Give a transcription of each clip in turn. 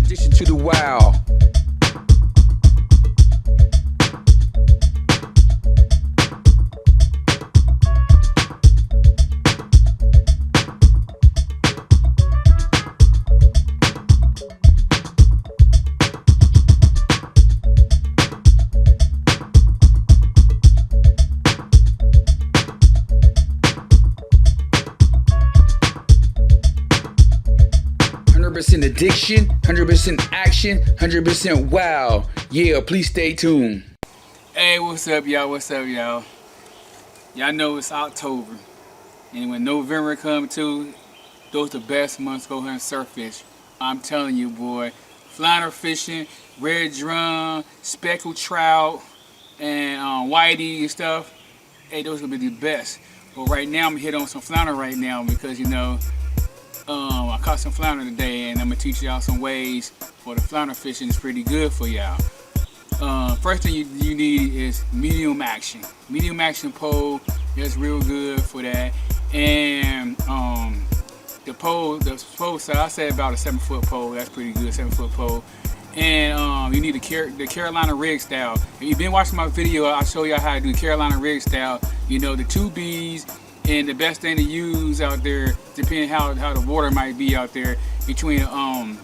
Addiction to the wild. 100% addiction, 100% action, 100% wow. Yeah, please stay tuned. Hey, what's up, y'all? What's up, y'all? Y'all know it's October, and when November comes to, those are the best months to go ahead and surf fish. I'm telling you, boy. Flounder fishing, red drum, speckled trout, and whitey and stuff. Hey, those are gonna be the best. But right now, I'm gonna hit on some flounder right now because, you know, I caught some flounder today, and I'm gonna teach y'all some ways for the flounder fishing. It's pretty good for y'all. First thing you need is medium action. Medium action pole, that's real good for that. And the pole size, I say about a 7-foot pole. That's pretty good, 7-foot pole. And you need the Carolina rig style. If you've been watching my video, I'll show you how to do Carolina rig style. You know, the 2 B's. And the best thing to use out there, depending how the water might be out there, between a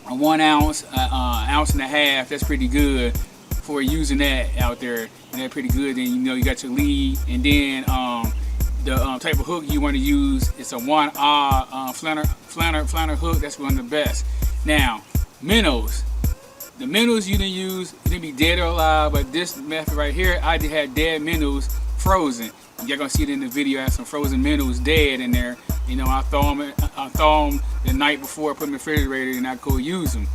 1 ounce, ounce and a half, that's pretty good for using that out there. And that's pretty good. Then you know you got your lead, and then the type of hook you want to use, it's a 1-aught flounder hook. That's one of the best. Now, minnows. The minnows you didn't use, it didn't be dead or alive, but this method right here, I did have dead minnows frozen. You're gonna see it in the video. I have some frozen minnows dead in there. You know, I thaw them the night before I put them in the refrigerator, and I go use them.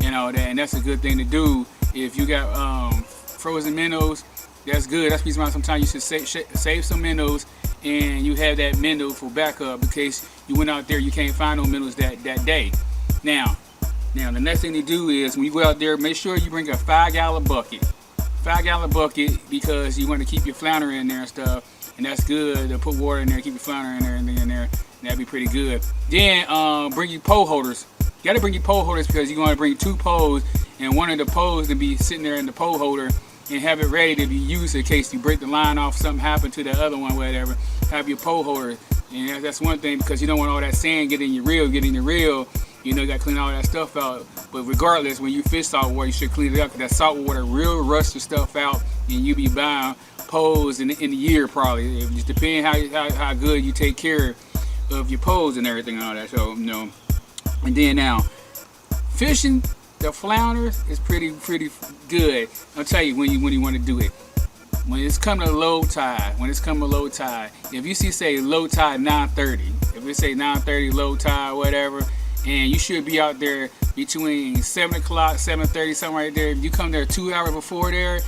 You know, and that's a good thing to do. If you got frozen minnows, that's good. That's the reason why sometimes you should save some minnows, and you have that minnow for backup in case you went out there, you can't find no minnows that day. Now, the next thing to do is when you go out there, make sure you bring a 5-gallon bucket. 5-gallon bucket, because you want to keep your flounder in there and stuff. And that's good to put water in there, keep your flounder in there, and in there. That'd be pretty good. Then bring your pole holders. You gotta bring your pole holders because you're gonna bring 2 poles, and one of the poles to be sitting there in the pole holder, and have it ready to be used in case you break the line off, something happened to the other one, whatever. Have your pole holder, and that's one thing, because you don't want all that sand getting in your reel. You know, you gotta clean all that stuff out. But regardless, when you fish salt water, you should clean it up, because that salt water real rust the stuff out, and you be buying poles in the year probably. It just depends how good you take care of your poles and everything and all that. So, you know. And then now, fishing the flounders is pretty good. I'll tell you when you want to do it. When it's coming to low tide, if you see say low tide 9:30, if we say 9:30 low tide, whatever, and you should be out there between 7 o'clock, 7:30, something right there. If you come there 2 hours before there,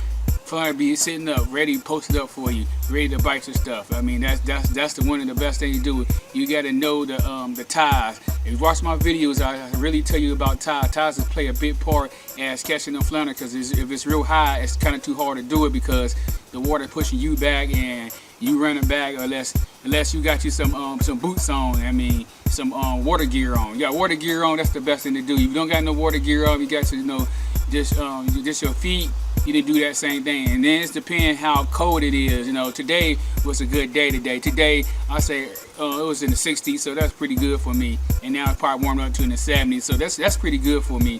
flounder be sitting up, ready, posted up for you, ready to bite your stuff. I mean, that's one of the best things to do. You got to know the tides. If you watch my videos, I really tell you about tides. Tides play a big part as catching them flounder, because if it's real high, it's kind of too hard to do it because the water pushing you back and you running back, unless you got you some boots on. I mean, some water gear on. You got water gear on, that's the best thing to do. If you don't got no water gear on, you got to, you know, just your feet. You didn't do that same thing. And then it depends how cold it is. You know, today was a good day today. Today, I say it was in the 60s, so that's pretty good for me. And now it's probably warmed up to in the 70s, so that's pretty good for me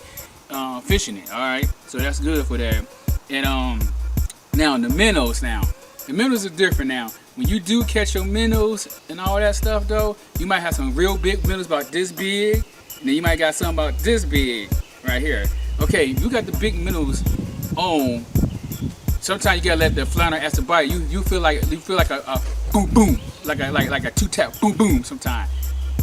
fishing it. All right, so that's good for that. And now the minnows. The minnows are different now. When you do catch your minnows and all that stuff, though, you might have some real big minnows about this big, and then you might got some about this big right here. Okay, you got the big minnows on. Sometimes you gotta let the flounder as a bite. You feel like a boom boom, like a 2-tap boom boom sometimes.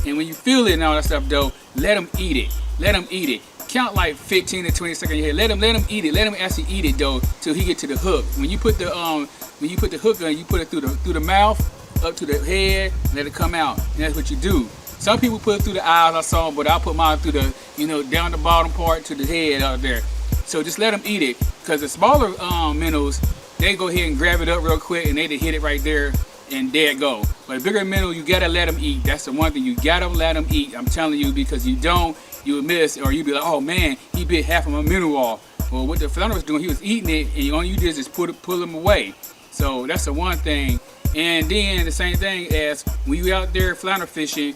And when you feel it and all that stuff, though, let them eat it. Count like 15 to 20 seconds here. Let them eat it. Let them actually eat it though till he get to the hook. When you put the hook on, you put it through the mouth up to the head, and let it come out. And that's what you do. Some people put it through the eyes, I saw, but I put mine through the, you know, down the bottom part to the head out there. So just let them eat it, because the smaller minnows, they go ahead and grab it up real quick, and they hit it right there, and there it go. But a bigger minnow, you gotta let them eat. That's the one thing, you gotta let them eat. I'm telling you, because you don't, you would miss, or you'd be like, oh man, he bit half of my minnow off. Well, what the flounder was doing, he was eating it, and all you did is just pull them away. So that's the one thing. And then the same thing as when you out there flounder fishing,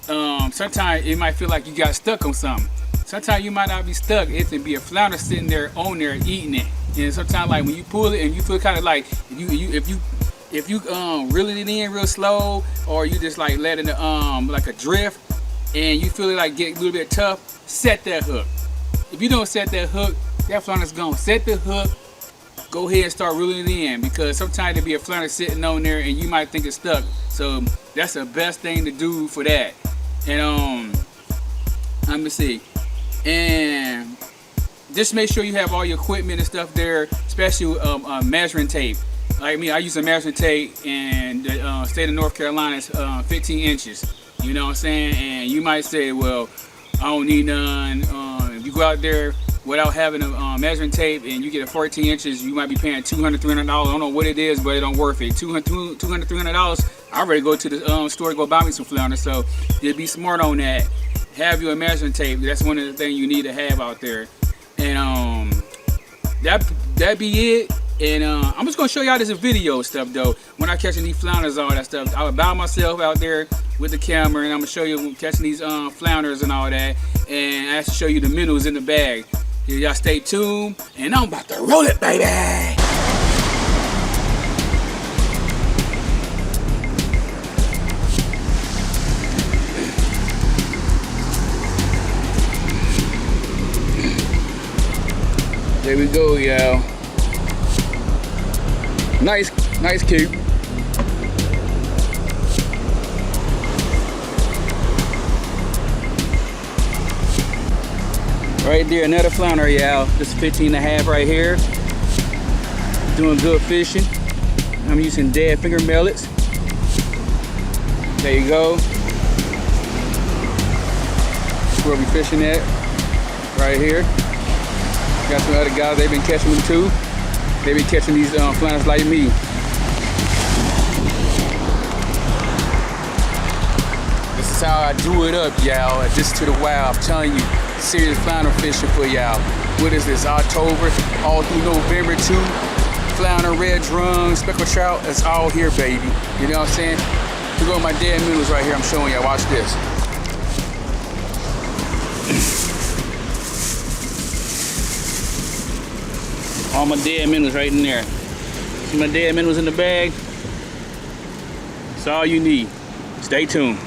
sometimes it might feel like you got stuck on something. Sometimes you might not be stuck. It can be a flounder sitting there on there eating it. And sometimes like when you pull it and you feel kind of like if you reeling it in real slow, or you just like letting it like a drift, and you feel it like get a little bit tough, set that hook. If you don't set that hook, that flounder's gone. Set the hook, go ahead and start reeling it in, because sometimes there'll be a flounder sitting on there and you might think it's stuck. So that's the best thing to do for that. And let me see. And just make sure you have all your equipment and stuff there, especially measuring tape. Like me, I use a measuring tape, and the state of North Carolina is 15 inches. You know what I'm saying? And you might say, well, I don't need none. If you go out there without having a measuring tape and you get a 14 inches, you might be paying $200, $300. I don't know what it is, but it don't worth it. $200, $300. I already go to the store to go buy me some flounders. So just be smart on that. Have your measuring tape. That's one of the things you need to have out there. And that be it. And I'm just gonna show y'all this video stuff though. When I catching these flounders, all that stuff, I would bow myself out there with the camera, and I'm gonna show you catching these flounders and all that. And I have to show you the minnows in the bag. Y'all stay tuned, and I'm about to roll it, baby. There we go, y'all. Nice cube. Right there, another flounder, y'all. This is 15.5 right here. Doing good fishing. I'm using dead finger millets. There you go. That's where we fishing at. Right here. Got some other guys, they've been catching them too. They be catching these flounders like me. This is how I do it up, y'all. Just to the wild. I'm telling you, serious flounder fishing for y'all. What is this? October, all through November too. Flounder, red drum, speckled trout. It's all here, baby. You know what I'm saying? Look at my dead minnows right here. I'm showing y'all. Watch this. All my dead minnows right in there. See my dead minnows in the bag? That's all you need. Stay tuned.